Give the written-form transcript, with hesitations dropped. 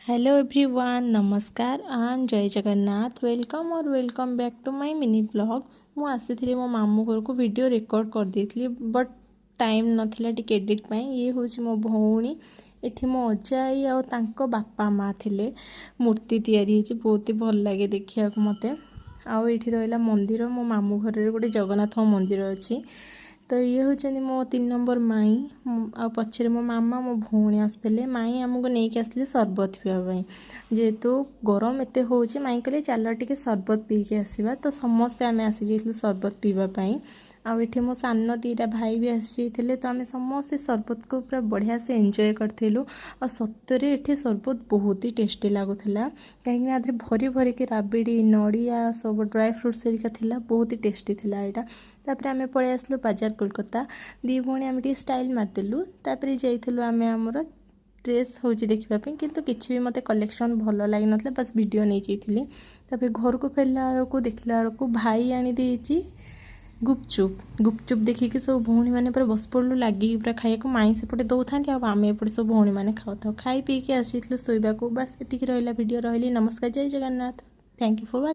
Hello everyone, नमस्कार and जय Jagannath. Welcome और welcome back to my mini blog. मु आसी मो मामू घर को वीडियो रिकॉर्ड कर देती बट टाइम नथिला टिके एडिट पाई। ये हूँ मो भौणी, एठी मो अजा आई और तांको बापा माँ थिले। मूर्ति तैयारी बहुत ही भल लगे देखिया मते। आउ एठी रहिला मंदिर, मो मामू घर गोटे जगन्नाथ मंदिर अच्छी। तो ये हूँ मो 3 नंबर माई आ पछरे मो मामा मो भौणी आसते। माई आमको नहीं आसले सरबत पीवाई, जेहेतु गरम एत हो माई कहले चल टे सरबत पीके आसवा। तो समस्ते आम आसी जाइलु सरबत पीवाई। आठी मो सान 2टा भाई भी आसी जाते। तो आम समस्ते सरबत को पूरा बढ़िया से एंजॉय करथिलु। और सत्तरे एठी सरबत बहुत ही टेस्टी लगुला, कहीं भरी भरी के राबिड़ी नड़िया सब ड्राई फ्रुट्स हेरिका थिला, बहुत ही टेस्टी थिला एटा। तापर आम पलि आसलु बाजार कोलकाता। दी भौणी आम टे स्टाइल मारिदेलु। तापर जाइलु आम आमर ड्रेस हूँ देखापी, किंतु किसी भी मत कलेक्शन भल लगी ना, बस वीडियो नहीं जाइली। तापर घर को फेरला बेलू देखला बेलू भाई आनी देइछि गुपचुप। गुपचुप देखिए सब भौणी मैंने पूरा बस पड़ू लगे पूरा खाया। माई सेपटे दौ था आम एपटे सब भौणी मैंने खाऊ खाई पीके आसी शोवा। बस एतिक रहा वीडियो। रही नमस्कार, जय Jagannath. Thank you for watching.